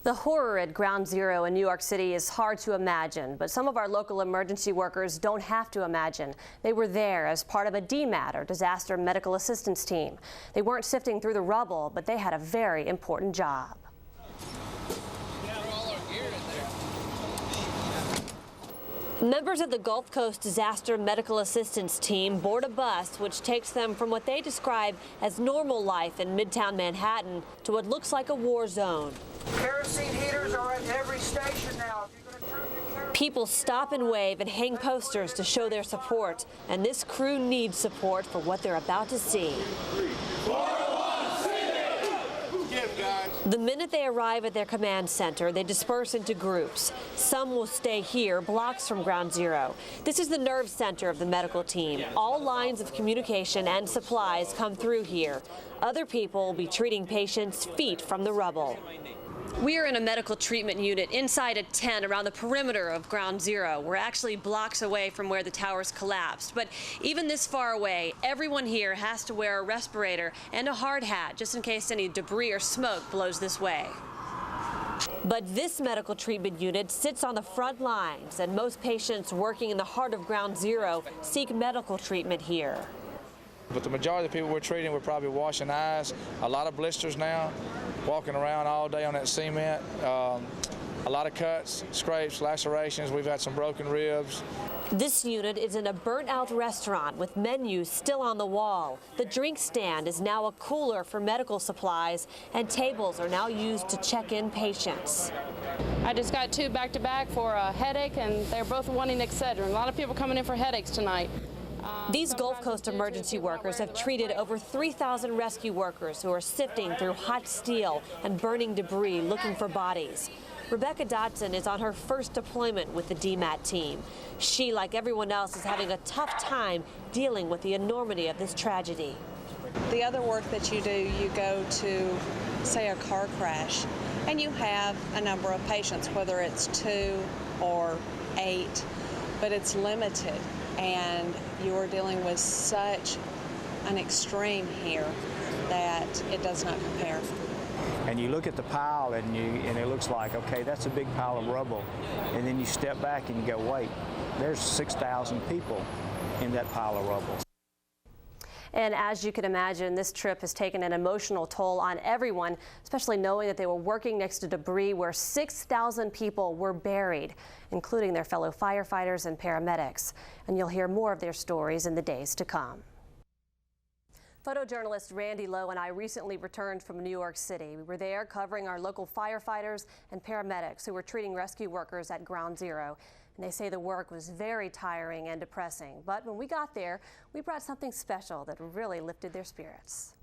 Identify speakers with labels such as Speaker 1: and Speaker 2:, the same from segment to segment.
Speaker 1: The horror at Ground Zero in New York City is hard to imagine, but some of our local emergency workers don't have to imagine. They were there as part of a DMAT, or Disaster Medical Assistance Team. They weren't sifting through the rubble, but they had a very important job. Members of the Gulf Coast Disaster Medical Assistance Team board a bus which takes them from what they describe as normal life in Midtown Manhattan to what looks like a war zone.
Speaker 2: Kerosene heaters are at every station now.
Speaker 1: People stop and wave and hang posters to show their support, and this crew needs support for what they're about to see. The minute they arrive at their command center, they disperse into groups. Some will stay here, blocks from Ground Zero. This is the nerve center of the medical team. All lines of communication and supplies come through here. Other people will be treating patients feet from the rubble. We are in a medical treatment unit inside a tent around the perimeter of Ground Zero. We're actually blocks away from where the towers collapsed. But even this far away, everyone here has to wear a respirator and a hard hat just in case any debris or smoke blows this way. But this medical treatment unit sits on the front lines, and most patients working in the heart of Ground Zero seek medical treatment here.
Speaker 3: But the majority of the people we're treating, we're probably washing eyes, a lot of blisters now, walking around all day on that cement, a lot of cuts, scrapes, lacerations. We've had some broken ribs.
Speaker 1: This unit is in a burnt-out restaurant with menus still on the wall. The drink stand is now a cooler for medical supplies, and tables are now used to check in patients.
Speaker 4: I just got two back-to-back for a headache, and they're both wanting Excedrin. A lot of people coming in for headaches tonight.
Speaker 1: These Gulf Coast emergency workers have treated over 3,000 rescue workers who are sifting through hot steel and burning debris looking for bodies. Rebecca Dotson is on her first deployment with the DMAT team. She, like everyone else, is having a tough time dealing with the enormity of this tragedy.
Speaker 5: The other work that you do, you go to, say, a car crash, and you have a number of patients, whether it's 2 or 8, but it's limited. And you're dealing with such an extreme here that it does not compare.
Speaker 6: And you look at the pile and it looks like, okay, that's a big pile of rubble. And then you step back and you go, wait, there's 6,000 people in that pile of rubble.
Speaker 1: And as you can imagine, this trip has taken an emotional toll on everyone, especially knowing that they were working next to debris where 6,000 people were buried, including their fellow firefighters and paramedics. And you'll hear more of their stories in the days to come. Photojournalist Randy Lowe and I recently returned from New York City. We were there covering our local firefighters and paramedics who were treating rescue workers at Ground Zero. And they say the work was very tiring and depressing. But when we got there, we brought something special that really lifted their spirits.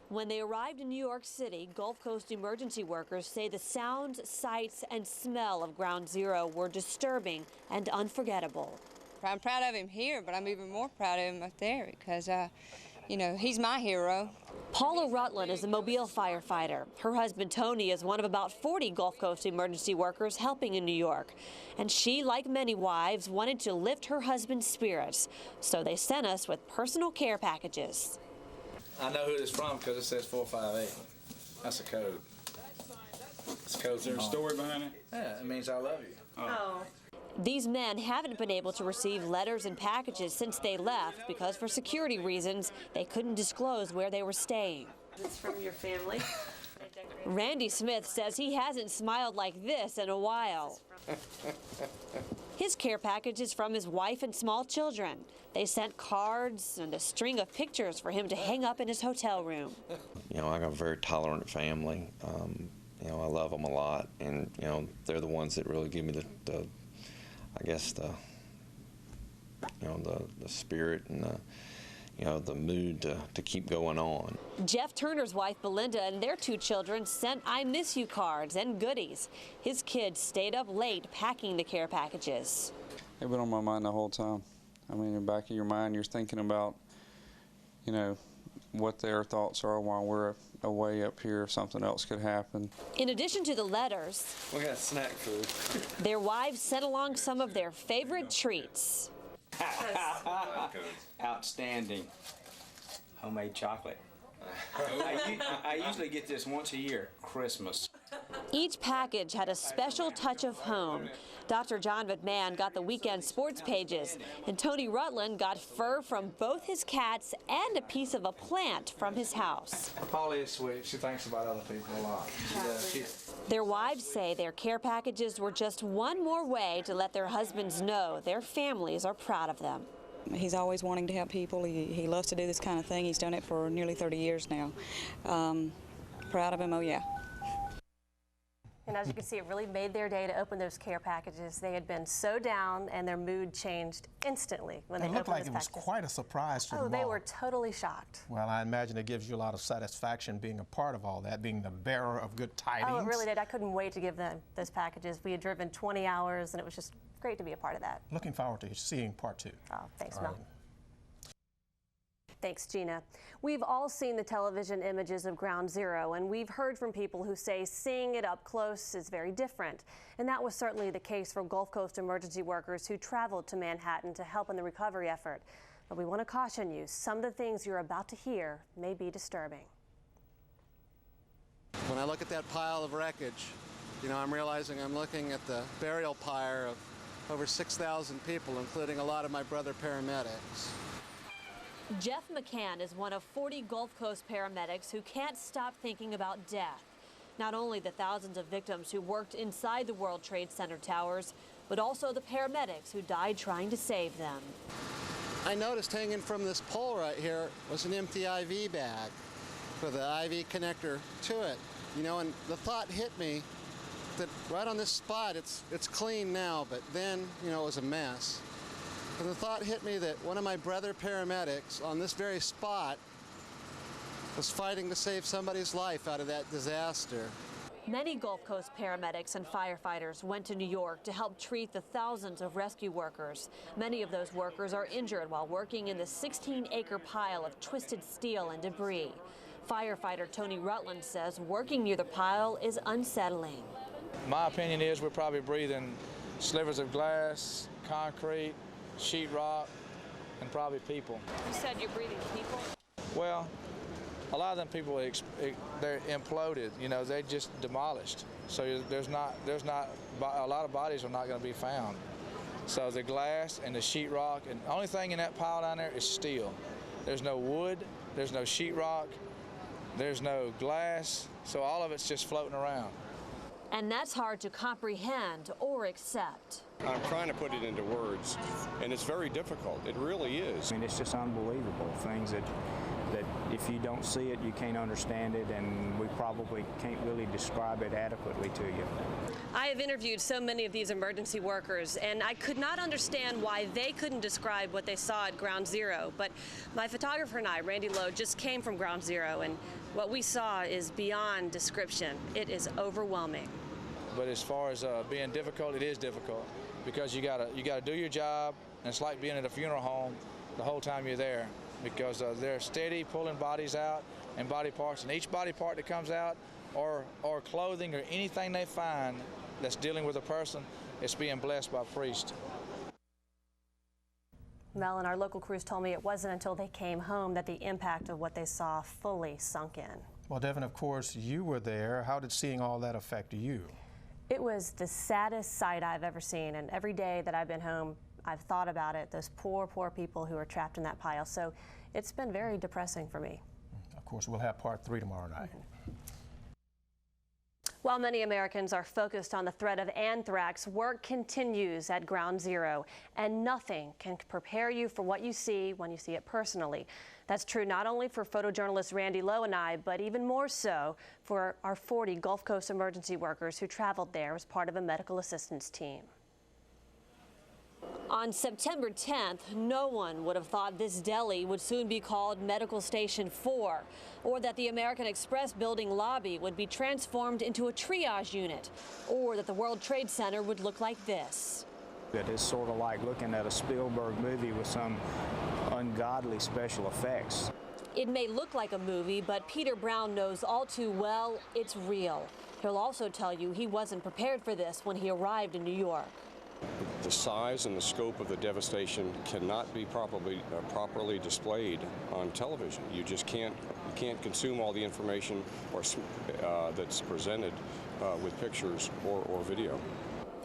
Speaker 1: When they arrived in New York City, Gulf Coast emergency workers say the sounds, sights, and smell of Ground Zero were disturbing and unforgettable.
Speaker 7: I'm proud of him here, but I'm even more proud of him up there because, you know, he's my hero.
Speaker 1: Paula Rutland is a Mobile firefighter. Her husband Tony is one of about 40 Gulf Coast emergency workers helping in New York. And she, like many wives, wanted to lift her husband's spirits. So they sent us with personal care packages.
Speaker 3: I know who this is from because it says 458. That's a code. It's a code.
Speaker 8: Is there a story behind it?
Speaker 3: Yeah, it means I love you.
Speaker 1: Oh. These men haven't been able to receive letters and packages since they left because for security reasons, they couldn't disclose where they were staying. It's from your family? Randy Smith says he hasn't smiled like this in a while. His care package is from his wife and small children. They sent cards and a string of pictures for him to hang up in his hotel room.
Speaker 9: You know, I got a very tolerant family. You know, I love them a lot, and, you know, they're the ones that really give me the I guess the spirit and the mood to keep going on.
Speaker 1: Jeff Turner's wife Belinda and their 2 children sent I miss you cards and goodies. His kids stayed up late packing the care packages.
Speaker 8: They've been on my mind the whole time. I mean, in the back of your mind, you're thinking about, you know, what their thoughts are while we're away up here if something else could happen.
Speaker 1: In addition to the letters,
Speaker 9: We got snack food.
Speaker 1: their wives sent along some of their favorite treats.
Speaker 10: Outstanding homemade chocolate. I usually get this once a year, Christmas.
Speaker 1: Each package had a special touch of home. Dr. John McMahon got the weekend sports pages, and Tony Rutland got fur from both his cats and a piece of a plant from his house.
Speaker 3: Polly is sweet. She thinks about other people a lot.
Speaker 1: Their wives say their care packages were just one more way to let their husbands know their families are proud of them.
Speaker 11: He's always wanting to help people. He loves to do this kind of thing. He's done it for nearly 30 years now. Proud of him, oh yeah.
Speaker 12: And as you can see, it really made their day to open those care packages. They had been so down, and their mood changed instantly when they opened those packages.
Speaker 13: It looked like it was quite a surprise to them all.
Speaker 12: Oh, they were totally shocked.
Speaker 13: Well, I imagine it gives you a lot of satisfaction being a part of all that, being the bearer of good tidings.
Speaker 12: Oh, it really did. I couldn't wait to give them those packages. We had driven 20 hours, and it was just great to be a part of that.
Speaker 13: Looking forward to seeing part 2.
Speaker 12: Oh, thanks, Mel. Thanks, Gina. We've all seen the television images of Ground Zero, and we've heard from people who say seeing it up close is very different. And that was certainly the case for Gulf Coast emergency workers who traveled to Manhattan to help in the recovery effort. But we want to caution you, some of the things you're about to hear may be disturbing.
Speaker 14: When I look at that pile of wreckage, I'm realizing I'm looking at the burial pyre of over 6,000 people, including a lot of my brother paramedics.
Speaker 1: Jeff McCann is one of 40 Gulf Coast paramedics who can't stop thinking about death. Not only the thousands of victims who worked inside the World Trade Center towers, but also the paramedics who died trying to save them.
Speaker 14: I noticed hanging from this pole right here was an empty IV bag with an IV connector to it. And the thought hit me that right on this spot, it's clean now, but then, it was a mess. And the thought hit me that one of my brother paramedics on this very spot was fighting to save somebody's life out of that disaster.
Speaker 1: Many Gulf Coast paramedics and firefighters went to New York to help treat the thousands of rescue workers. Many of those workers are injured while working in the 16-acre pile of twisted steel and debris. Firefighter Tony Rutland says working near the pile is unsettling.
Speaker 3: My opinion is we're probably breathing slivers of glass, concrete, sheetrock, and probably people.
Speaker 1: You said you're breathing people?
Speaker 3: Well, a lot of them people, they're imploded. They just demolished. So there's not a lot of bodies are not going to be found. So the glass and the sheetrock, and the only thing in that pile down there is steel. There's no wood, there's no sheetrock, there's no glass. So all of it's just floating around.
Speaker 1: And that's hard to comprehend or accept.
Speaker 15: I'm trying to put it into words, and it's very difficult. It really is.
Speaker 6: It's just unbelievable. Things that if you don't see it, you can't understand it, and we probably can't really describe it adequately to you.
Speaker 12: I have interviewed so many of these emergency workers, and I could not understand why they couldn't describe what they saw at Ground Zero. But my photographer and I, Randy Lowe, just came from Ground Zero, and what we saw is beyond description. It is overwhelming.
Speaker 3: But as far as being difficult, it is difficult because you gotta do your job, and it's like being at a funeral home the whole time you're there because they're steady pulling bodies out and body parts, and each body part that comes out or clothing or anything they find that's dealing with a person, it's being blessed by a priest.
Speaker 12: Mel and our local crews told me it wasn't until they came home that the impact of what they saw fully sunk in.
Speaker 13: Well, Devin, of course, you were there. How did seeing all that affect you?
Speaker 12: It was the saddest sight I've ever seen, and every day that I've been home, I've thought about it, those poor, poor people who are trapped in that pile. So it's been very depressing for me.
Speaker 13: Of course, we'll have part 3 tomorrow night.
Speaker 12: While many Americans are focused on the threat of anthrax, work continues at Ground Zero, and nothing can prepare you for what you see when you see it personally. That's true not only for photojournalist Randy Lowe and I, but even more so for our 40 Gulf Coast emergency workers who traveled there as part of a medical assistance team. On September 10th, no one would have thought this deli would soon be called Medical Station 4, or that the American Express building lobby would be transformed into a triage unit, or that the World Trade Center would look like this.
Speaker 6: It is sort of like looking at a Spielberg movie with some ungodly special effects.
Speaker 12: It may look like a movie, but Peter Brown knows all too well it's real. He'll also tell you he wasn't prepared for this when he arrived in New York.
Speaker 15: The size and the scope of the devastation cannot be properly displayed on television. You just can't can't consume all the information that's presented with pictures or video.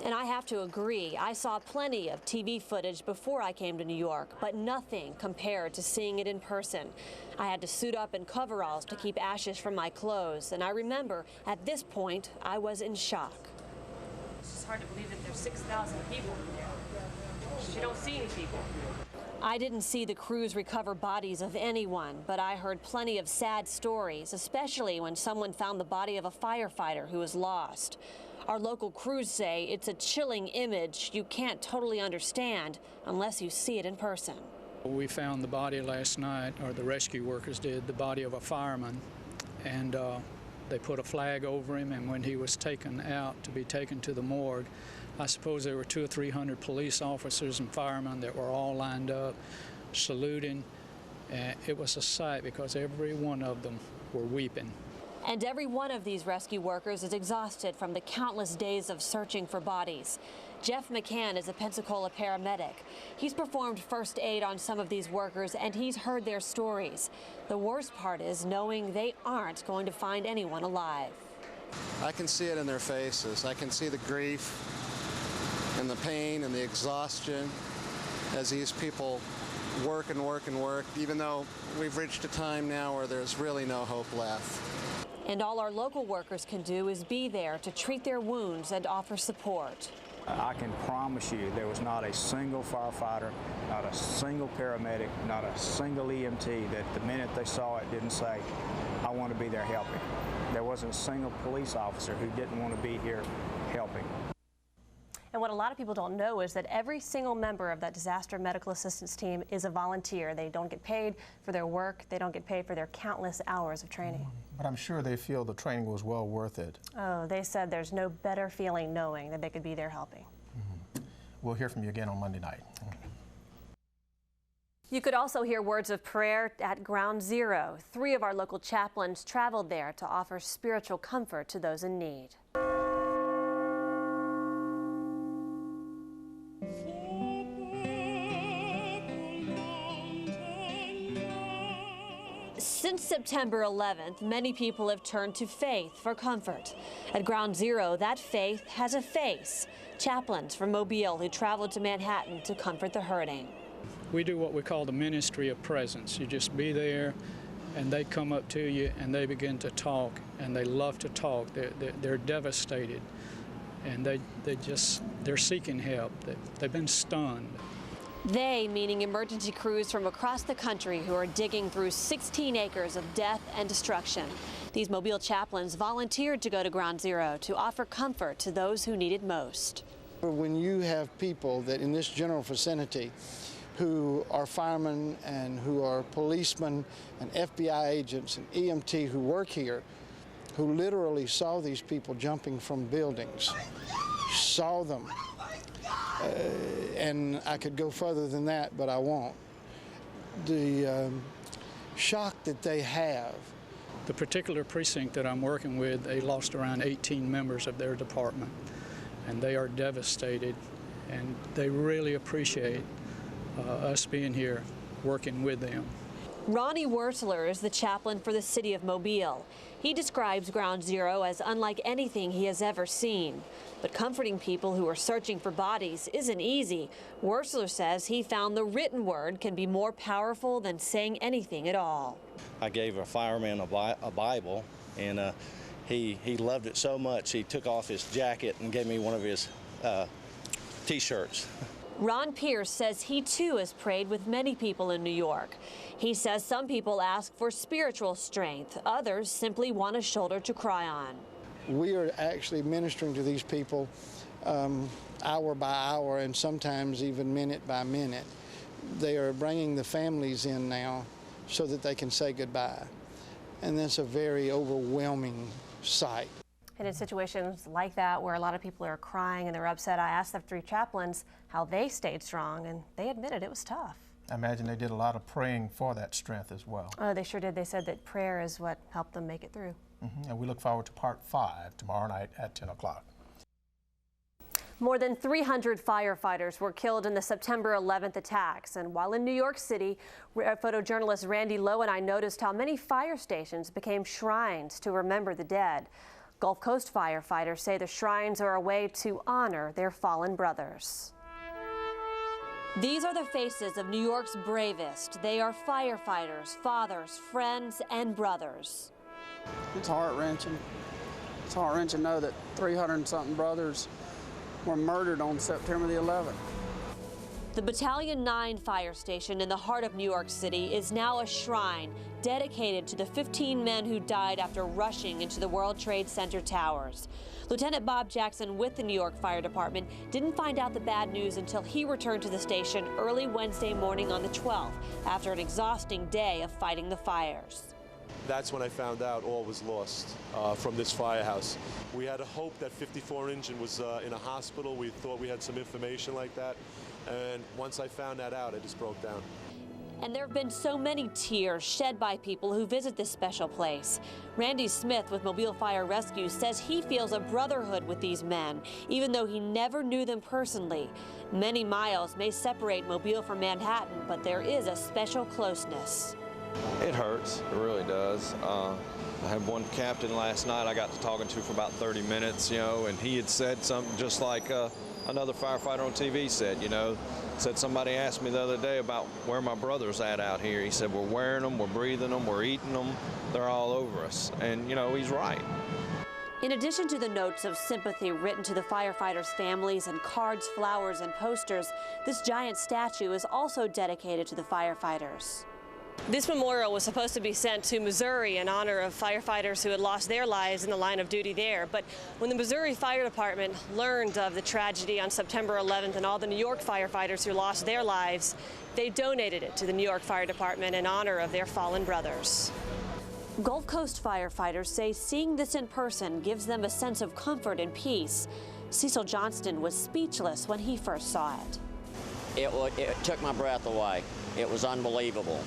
Speaker 1: And I have to agree, I saw plenty of TV footage before I came to New York, but nothing compared to seeing it in person. I had to suit up in coveralls to keep ashes from my clothes, and I remember at this point I was in shock.
Speaker 12: It's just hard to believe that there's 6,000 people in there. You don't see any people.
Speaker 1: I didn't see the crews recover bodies of anyone, but I heard plenty of sad stories, especially when someone found the body of a firefighter who was lost. Our local crews say it's a chilling image you can't totally understand unless you see it in person.
Speaker 16: We found the body last night, or the rescue workers did, the body of a fireman, and they put a flag over him, and when he was taken out to be taken to the morgue, I suppose there were 200 or 300 police officers and firemen that were all lined up, saluting. It was a sight because every one of them were weeping.
Speaker 1: And every one of these rescue workers is exhausted from the countless days of searching for bodies. Jeff McCann is a Pensacola paramedic. He's performed first aid on some of these workers, and he's heard their stories. The worst part is knowing they aren't going to find anyone alive.
Speaker 14: I can see it in their faces. I can see the grief and the pain and the exhaustion as these people work and work and work, even though we've reached a time now where there's really no hope left.
Speaker 1: And all our local workers can do is be there to treat their wounds and offer support.
Speaker 6: I can promise you there was not a single firefighter, not a single paramedic, not a single EMT that the minute they saw it didn't say, I want to be there helping. There wasn't a single police officer who didn't want to be here helping.
Speaker 12: And what a lot of people don't know is that every single member of that disaster medical assistance team is a volunteer. They don't get paid for their work. They don't get paid for their countless hours of training.
Speaker 13: But I'm sure they feel the training was well worth it.
Speaker 12: Oh, they said there's no better feeling knowing that they could be there helping.
Speaker 13: We'll hear from you again on Monday night.
Speaker 12: You could also hear words of prayer at Ground Zero. 3 of our local chaplains traveled there to offer spiritual comfort to those in need.
Speaker 1: Since September 11th, many people have turned to faith for comfort. At Ground Zero, that faith has a face. Chaplains from Mobile who traveled to Manhattan to comfort the hurting.
Speaker 16: We do what we call the ministry of presence. You just be there, and they come up to you, and they begin to talk, and they love to talk. They're devastated, and they're seeking help. They've been stunned.
Speaker 1: They, meaning emergency crews from across the country who are digging through 16 acres of death and destruction. These Mobile chaplains volunteered to go to Ground Zero to offer comfort to those who need it most.
Speaker 17: When you have people that in this general vicinity who are firemen and who are policemen and FBI agents and EMT who work here, who literally saw these people jumping from buildings, saw them, and I could go further than that, but I won't. The shock that they have.
Speaker 16: The particular precinct that I'm working with, they lost around 18 members of their department, and they are devastated, and they really appreciate us being here working with them.
Speaker 1: Ronnie Wurzler is the chaplain for the city of Mobile. He describes Ground Zero as unlike anything he has ever seen. But comforting people who are searching for bodies isn't easy. Wurzler says he found the written word can be more powerful than saying anything at all.
Speaker 18: I gave a fireman a Bible, and he loved it so much he took off his jacket and gave me one of his T-shirts.
Speaker 1: Ron Pierce says he too has prayed with many people in New York. He says some people ask for spiritual strength. Others simply want a shoulder to cry on.
Speaker 17: We are actually ministering to these people hour by hour and sometimes even minute by minute. They are bringing the families in now so that they can say goodbye. And that's a very overwhelming sight.
Speaker 12: And in situations like that where a lot of people are crying and they're upset, I asked the 3 chaplains how they stayed strong, and they admitted it was tough.
Speaker 13: I imagine they did a lot of praying for that strength as well.
Speaker 12: Oh, they sure did. They said that prayer is what helped them make it through.
Speaker 13: And we look forward to part 5 tomorrow night at 10 o'clock.
Speaker 12: More than 300 firefighters were killed in the September 11th attacks. And while in New York City, photojournalist Randy Lowe and I noticed how many fire stations became shrines to remember the dead. Gulf Coast firefighters say the shrines are a way to honor their fallen brothers. These are the faces of New York's bravest. They are firefighters, fathers, friends, and brothers.
Speaker 19: It's heart-wrenching. It's heart-wrenching to know that 300-something brothers were murdered on September the 11th.
Speaker 1: The Battalion 9 fire station in the heart of New York City is now a shrine dedicated to the 15 men who died after rushing into the World Trade Center towers. Lieutenant Bob Jackson with the New York Fire Department didn't find out the bad news until he returned to the station early Wednesday morning on the 12th after an exhausting day of fighting the fires.
Speaker 20: That's when I found out all was lost from this firehouse. We had a hope that 54 engine was in a hospital. We thought we had some information like that. And once I found that out, I just broke down.
Speaker 1: And there have been so many tears shed by people who visit this special place. Randy Smith with Mobile Fire Rescue says he feels a brotherhood with these men, even though he never knew them personally. Many miles may separate Mobile from Manhattan, but there is a special closeness.
Speaker 21: It hurts, it really does. I had one captain last night I got to talking to for about 30 minutes, and he had said something just like another firefighter on TV said, said somebody asked me the other day about where my brother's at out here. He said, we're wearing them, we're breathing them, we're eating them, they're all over us. And, he's right.
Speaker 1: In addition to the notes of sympathy written to the firefighters' families and cards, flowers, and posters, this giant statue is also dedicated to the firefighters. This memorial was supposed to be sent to Missouri in honor of firefighters who had lost their lives in the line of duty there. But when the Missouri Fire Department learned of the tragedy on September 11th and all the New York firefighters who lost their lives, they donated it to the New York Fire Department in honor of their fallen brothers. Gulf Coast firefighters say seeing this in person gives them a sense of comfort and peace. Cecil Johnston was speechless when he first saw it.
Speaker 22: It took my breath away. It was unbelievable.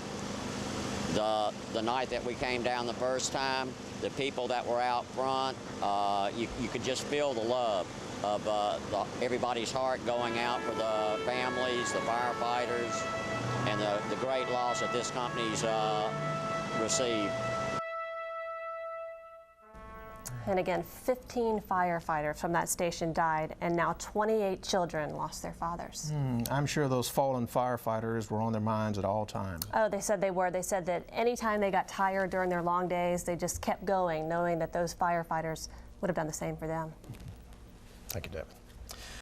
Speaker 22: The night that we came down the first time, the people that were out front, you could just feel the love of everybody's heart going out for the families, the firefighters, and the great loss that this company's received.
Speaker 12: And again, 15 firefighters from that station died, and now 28 children lost their fathers.
Speaker 13: I'm sure those fallen firefighters were on their minds at all times.
Speaker 12: Oh, they said they were. They said that anytime they got tired during their long days, they just kept going, knowing that those firefighters would have done the same for them.
Speaker 13: Thank you, Deb.